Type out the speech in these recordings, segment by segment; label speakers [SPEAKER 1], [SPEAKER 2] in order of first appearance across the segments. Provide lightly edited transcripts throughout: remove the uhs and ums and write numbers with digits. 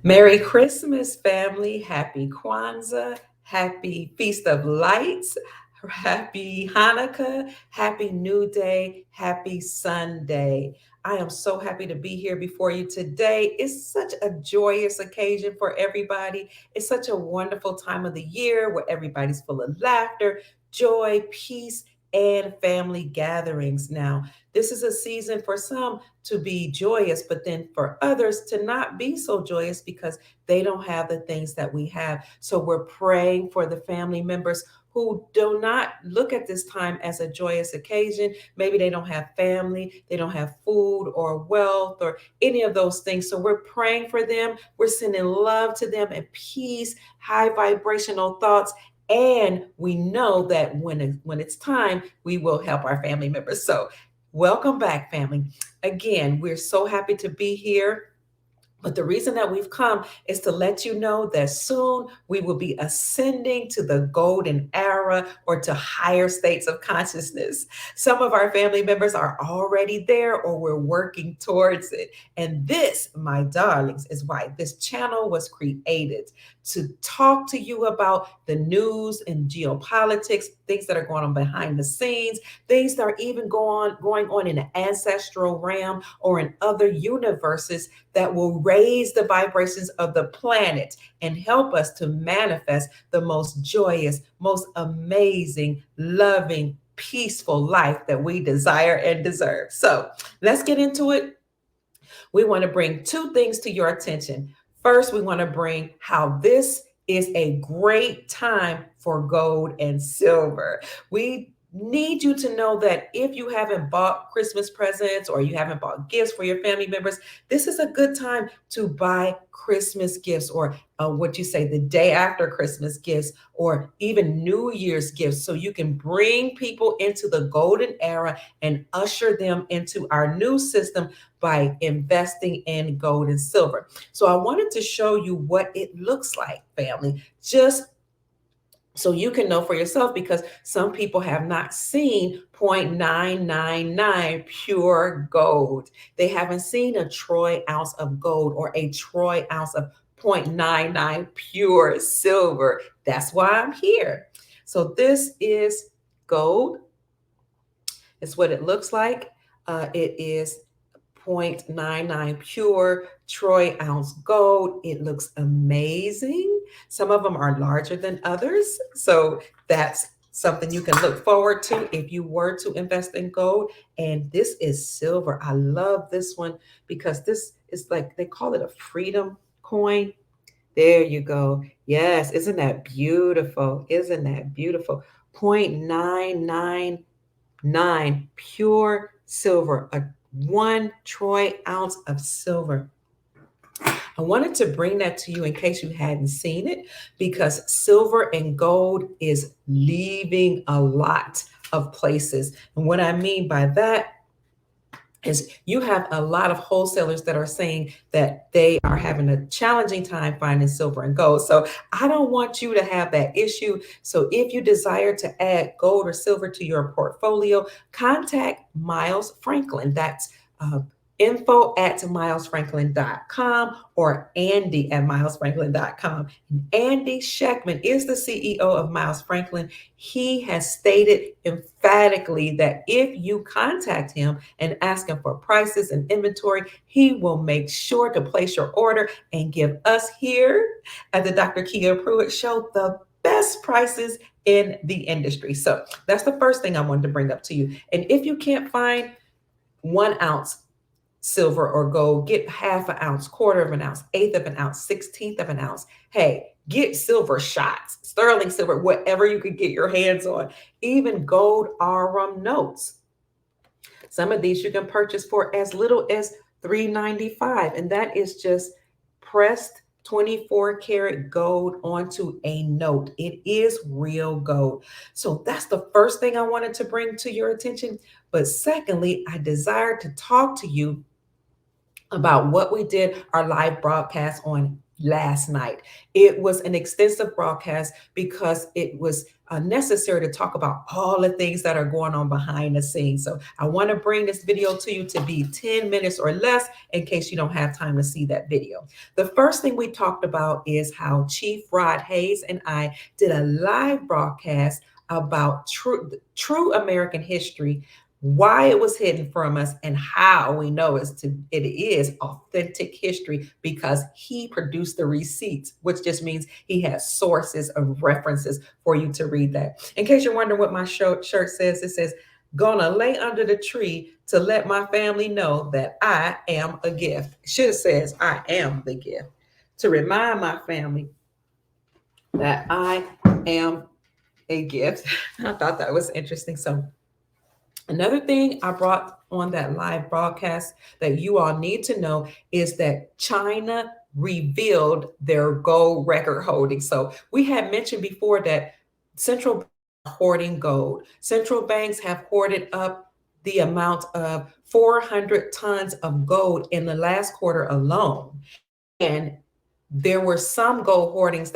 [SPEAKER 1] Merry Christmas, family. Happy Kwanzaa. Happy Feast of Lights. Happy Hanukkah. Happy New Day. Happy Sunday. I am so happy to be here before you today. It's such a joyous occasion for everybody. It's such a wonderful time of the year where everybody's full of laughter, joy, peace, and family gatherings. Now, this is a season for some to be joyous, but then for others to not be so joyous because they don't have the things that we have. So we're praying for the family members who do not look at this time as a joyous occasion. Maybe they don't have family, they don't have food or wealth or any of those things. So we're praying for them. We're sending love to them and peace, high vibrational thoughts. And we know that when it's time, we will help our family members. So welcome back, family. Again, we're so happy to be here. But the reason that we've come is to let you know that soon we will be ascending to the golden era or to higher states of consciousness. Some of our family members are already there or we're working towards it. And this, my darlings, is why this channel was created to talk to you about the news and geopolitics, things that are going on behind the scenes, things that are even going on in the ancestral realm or in other universes that will raise the vibrations of the planet and help us to manifest the most joyous, most amazing, loving, peaceful life that we desire and deserve. So let's get into it. We want to bring two things to your attention. First, we want to bring how this is a great time for gold and silver. We need you to know that if you haven't bought Christmas presents or you haven't bought gifts for your family members, this is a good time to buy Christmas gifts or what you say, the day after Christmas gifts or even New Year's gifts so you can bring people into the golden era and usher them into our new system by investing in gold and silver. So I wanted to show you what it looks like, family, just so you can know for yourself because some people have not seen 0.999 pure gold. They haven't seen a troy ounce of gold or a troy ounce of 0.99 pure silver. That's why I'm here. So this is gold. It's what it looks like. It is 0.99 pure troy ounce gold. It looks amazing. Some of them are larger than others. So that's something you can look forward to if you were to invest in gold. And this is silver. I love this one because this is like they call it a freedom coin. There you go. Yes, isn't that beautiful? Isn't that beautiful? 0.999 pure silver, a 1 troy ounce of silver. I wanted to bring that to you in case you hadn't seen it because silver and gold is leaving a lot of places. And what I mean by that is you have a lot of wholesalers that are saying that they are having a challenging time finding silver and gold. So I don't want you to have that issue. So if you desire to add gold or silver to your portfolio, contact Miles Franklin. That's info@milesfranklin.com or Andy at milesfranklin.com. And Andy Schectman is the CEO of Miles Franklin. He has stated emphatically that if you contact him and ask him for prices and inventory, he will make sure to place your order and give us here at the Dr. Kia Pruitt Show the best prices in the industry. So that's the first thing I wanted to bring up to you. And if you can't find 1 ounce silver or gold, get half an ounce, quarter of an ounce, eighth of an ounce, 16th of an ounce. Hey, get silver shots, sterling silver, whatever you could get your hands on, even gold IRA notes. Some of these you can purchase for as little as $3.95, and that is just pressed 24 karat gold onto a note. It is real gold. So that's the first thing I wanted to bring to your attention. But secondly, I desire to talk to you about what we did our live broadcast on last night. It was an extensive broadcast because it was necessary to talk about all the things that are going on behind the scenes. So I want to bring this video to you to be 10 minutes or less in case you don't have time to see that video. The first thing we talked about is how Chief Rod Hayes and I did a live broadcast about true American history, why it was hidden from us, and how we know it is authentic history because he produced the receipts, which just means he has sources of references for you to read that. In case you're wondering what my shirt says, it says, "Gonna lay under the tree to let my family know that I am a gift." Should have says, "I am the gift," to remind my family that I am a gift. I thought that was interesting. So another thing I brought on that live broadcast that you all need to know is that China revealed their gold record holding. So we had mentioned before that central banks are hoarding gold. Central banks have hoarded up the amount of 400 tons of gold in the last quarter alone. And there were some gold recordings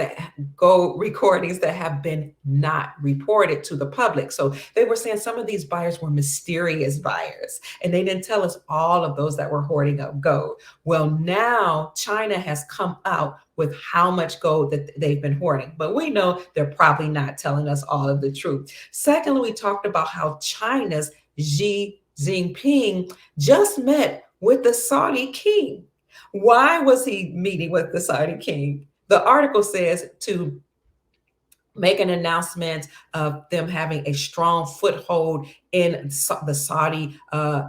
[SPEAKER 1] that have been not reported to the public. So they were saying some of these buyers were mysterious buyers, and they didn't tell us all of those that were hoarding up gold. Well, now China has come out with how much gold that they've been hoarding, but we know they're probably not telling us all of the truth. Secondly, we talked about how China's Xi Jinping just met with the Saudi king. Why was he meeting with the Saudi king? The article says to make an announcement of them having a strong foothold in the Saudi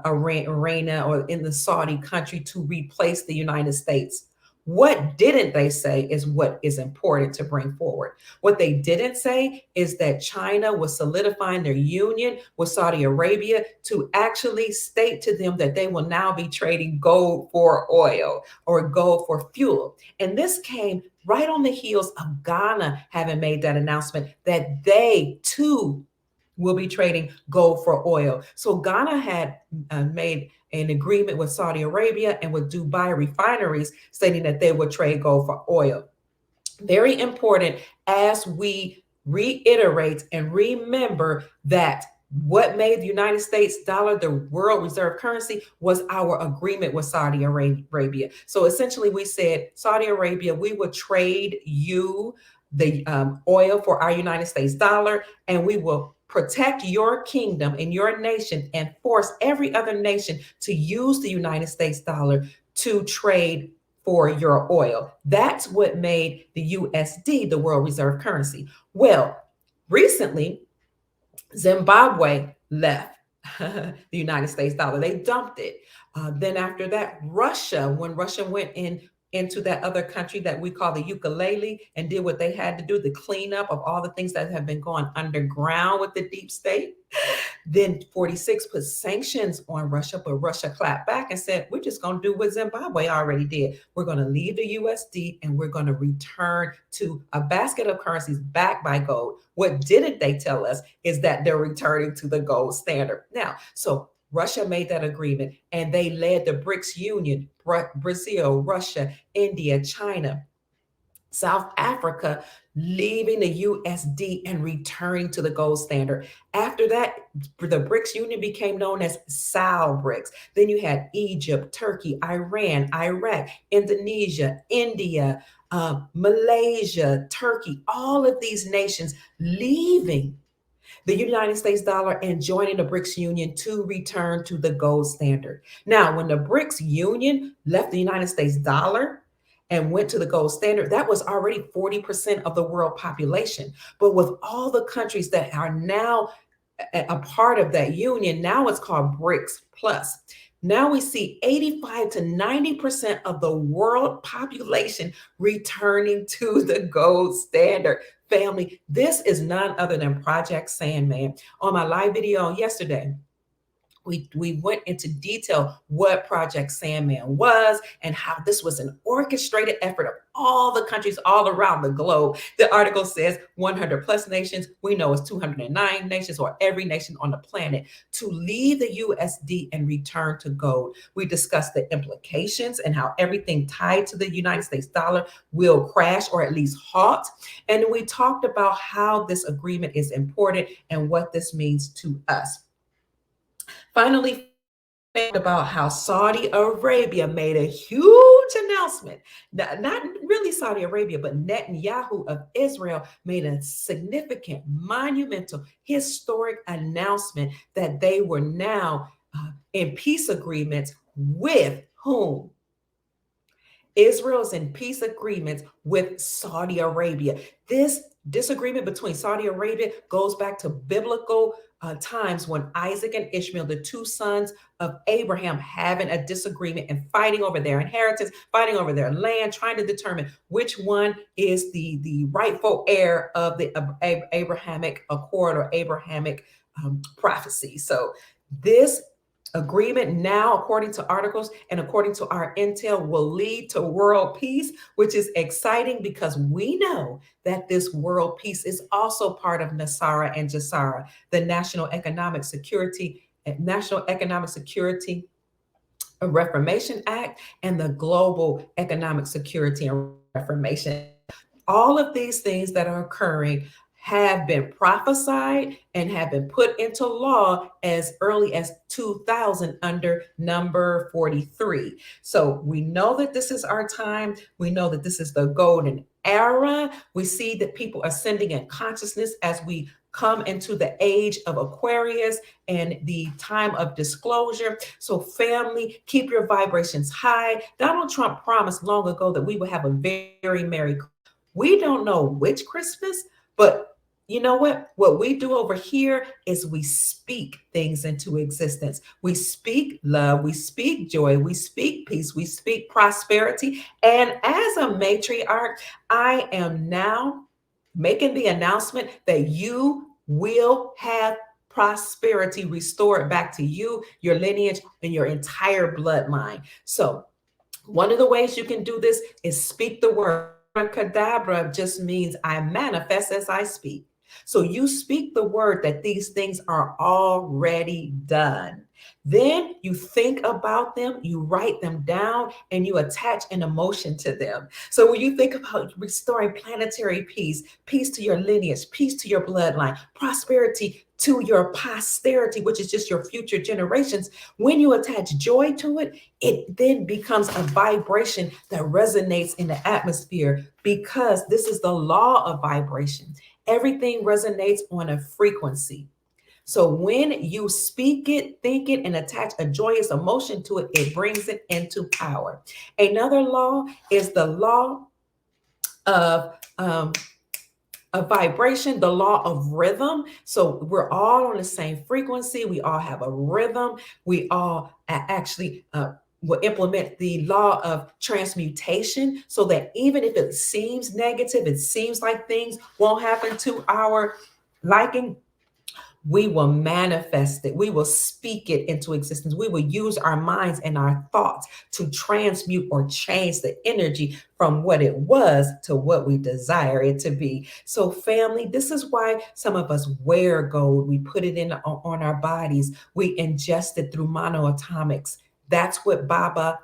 [SPEAKER 1] arena, or in the Saudi country, to replace the United States. What didn't they say is what is important to bring forward. What they didn't say is that China was solidifying their union with Saudi Arabia to actually state to them that they will now be trading gold for oil or gold for fuel. And this came right on the heels of Ghana having made that announcement that they too will be trading gold for oil. So Ghana had made an agreement with Saudi Arabia and with Dubai refineries, stating that they would trade gold for oil. Very important as we reiterate and remember that what made the United States dollar the world reserve currency was our agreement with Saudi Arabia. So essentially we said, Saudi Arabia, we will trade you the oil for our United States dollar, and we will protect your kingdom and your nation and force every other nation to use the United States dollar to trade for your oil. That's what made the USD the world reserve currency. Well, recently, Zimbabwe left the United States dollar. They dumped it. Then after that, Russia, when Russia went into that other country that we call the ukulele and did what they had to do, the cleanup of all the things that have been going underground with the deep state. Then 46 put sanctions on Russia, but Russia clapped back and said, we're just going to do what Zimbabwe already did. We're going to leave the USD and we're going to return to a basket of currencies backed by gold. What didn't they tell us is that they're returning to the gold standard. Now, so Russia made that agreement and they led the BRICS Union, Brazil, Russia, India, China, South Africa, leaving the USD and returning to the gold standard. After that, the BRICS Union became known as SAL BRICS. Then you had Egypt, Turkey, Iran, Iraq, Indonesia, India, Malaysia, Turkey, all of these nations leaving the United States dollar and joining the BRICS Union to return to the gold standard. Now, when the BRICS Union left the United States dollar and went to the gold standard, that was already 40% of the world population. But with all the countries that are now a part of that union, now it's called BRICS Plus. Now we see 85 to 90% of the world population returning to the gold standard. Family, this is none other than Project Sandman. On my live video yesterday, We went into detail what Project Sandman was and how this was an orchestrated effort of all the countries all around the globe. The article says 100 plus nations. We know it's 209 nations, or every nation on the planet, to leave the USD and return to gold. We discussed the implications and how everything tied to the United States dollar will crash or at least halt. And we talked about how this agreement is important and what this means to us. Finally, about how Saudi Arabia made a huge announcement. Not really Saudi Arabia, but Netanyahu of Israel made a significant, monumental, historic announcement that they were now in peace agreements with whom? Israel is in peace agreements with Saudi Arabia. This disagreement between Saudi Arabia goes back to biblical times when Isaac and Ishmael, the two sons of Abraham, having a disagreement and fighting over their inheritance, fighting over their land, trying to determine which one is the rightful heir of the Abrahamic accord or Abrahamic prophecy. So this agreement now, according to articles and according to our intel, will lead to world peace, which is exciting because we know that this world peace is also part of Nasara and Jasara, the National Economic Security Reformation Act, and the Global Economic Security and Reformation. All of these things that are occurring have been prophesied and have been put into law as early as 2000 under number 43. So we know that this is our time. We know that this is the golden era. We see that people are ascending in consciousness as we come into the age of Aquarius and the time of disclosure. So family, keep your vibrations high. Donald Trump promised long ago that we would have a very merry Christmas. We don't know which Christmas, but you know what? What we do over here is we speak things into existence. We speak love, we speak joy, we speak peace, we speak prosperity. And as a matriarch, I am now making the announcement that you will have prosperity restored back to you, your lineage, and your entire bloodline. So one of the ways you can do this is speak the word. Abracadabra just means I manifest as I speak. So you speak the word that these things are already done. Then you think about them, you write them down, and you attach an emotion to them. So when you think about restoring planetary peace, peace to your lineage, peace to your bloodline, prosperity to your posterity, which is just your future generations, when you attach joy to it, it then becomes a vibration that resonates in the atmosphere because this is the law of vibration. Everything resonates on a frequency. So when you speak it, think it, and attach a joyous emotion to it, it brings it into power. Another law is the law of a vibration, the law of rhythm. So we're all on the same frequency. We all have a rhythm. We all actually will implement the law of transmutation so that even if it seems negative, it seems like things won't happen to our liking, we will manifest it. We will speak it into existence. We will use our minds and our thoughts to transmute or change the energy from what it was to what we desire it to be. So family, this is why some of us wear gold. We put it in on our bodies. We ingest it through monoatomics. That's what Baba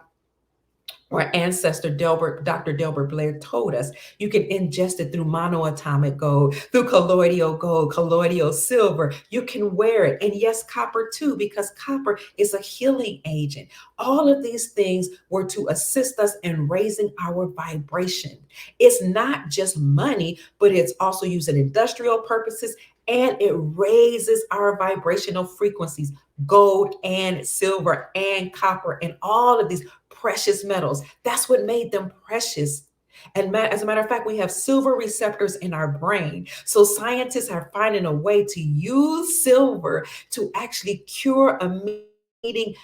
[SPEAKER 1] or ancestor Dr. Delbert Blair told us. You can ingest it through monoatomic gold, through colloidal gold, colloidal silver. You can wear it. And yes, copper too, because copper is a healing agent. All of these things were to assist us in raising our vibration. It's not just money, but it's also used in industrial purposes, and it raises our vibrational frequencies, gold and silver and copper and all of these precious metals. That's what made them precious. And as a matter of fact, we have silver receptors in our brain. So scientists are finding a way to use silver to actually cure a meeting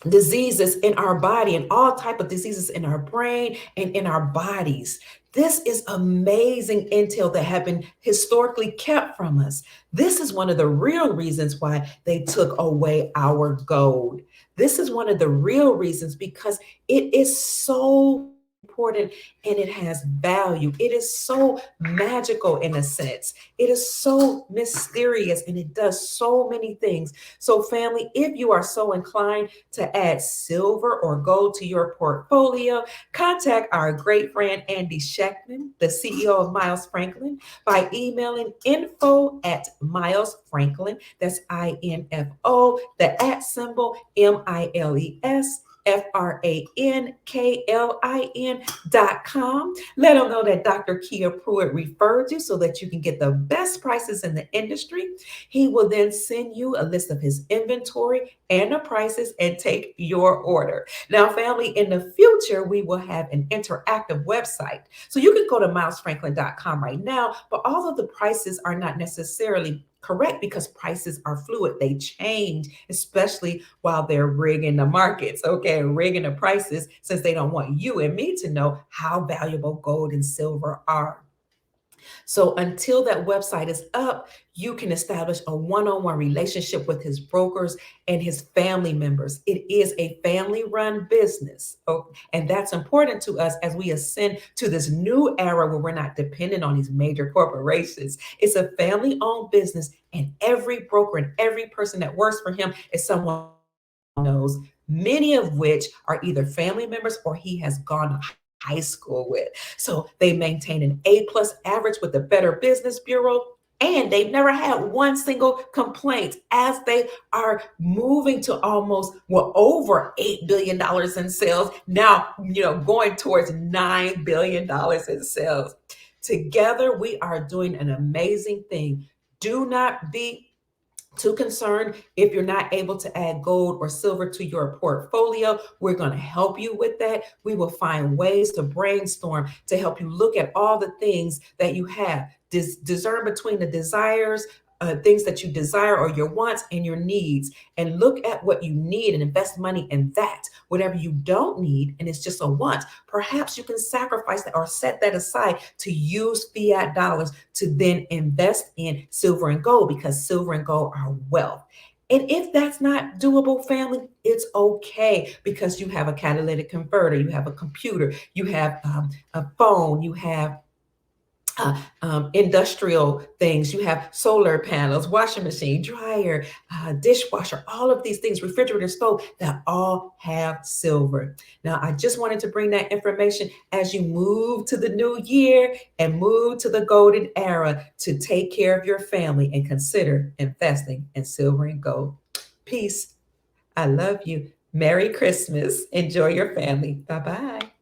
[SPEAKER 1] diseases in our body and all type of diseases in our brain and in our bodies. This is amazing intel that have been historically kept from us. This is one of the real reasons why they took away our gold. This is one of the real reasons because it is so important and it has value. It is so magical in a sense. It is so mysterious and it does so many things. So, family, if you are so inclined to add silver or gold to your portfolio, contact our great friend Andy Schectman, the CEO of Miles Franklin, by emailing info@milesfranklin. That's INFO, the at symbol MILESFRANKLIN.com. Let them know that Dr. Kia Pruitt referred you so that you can get the best prices in the industry. He will then send you a list of his inventory and the prices and take your order. Now, family, in the future, we will have an interactive website. So you can go to milesfranklin.com right now, but all of the prices are not necessarily correct because prices are fluid. They change, especially while they're rigging the markets, okay, rigging the prices since they don't want you and me to know how valuable gold and silver are. So until that website is up, you can establish a one-on-one relationship with his brokers and his family members. It is a family-run business. Oh, and that's important to us as we ascend to this new era where we're not dependent on these major corporations. It's a family-owned business, and every broker and every person that works for him is someone knows, many of which are either family members or he has gone to high school with. So they maintain an A plus average with the Better Business Bureau. And they've never had one single complaint as they are moving to almost, well, over $8 billion in sales. Now, going towards $9 billion in sales. Together, we are doing an amazing thing. Do not be too concerned if you're not able to add gold or silver to your portfolio. We're going to help you with that. We will find ways to brainstorm to help you look at all the things that you have. Discern between the desires, things that you desire or your wants and your needs, and look at what you need and invest money in that. Whatever you don't need and it's just a want, perhaps you can sacrifice that or set that aside to use fiat dollars to then invest in silver and gold, because silver and gold are wealth. And if that's not doable, family, it's okay, because you have a catalytic converter, you have a computer, you have a phone, you have industrial things. You have solar panels, washing machine, dryer, dishwasher, all of these things, refrigerator, stove, that all have silver. Now, I just wanted to bring that information as you move to the new year and move to the golden era to take care of your family and consider investing in silver and gold. Peace. I love you. Merry Christmas. Enjoy your family. Bye bye.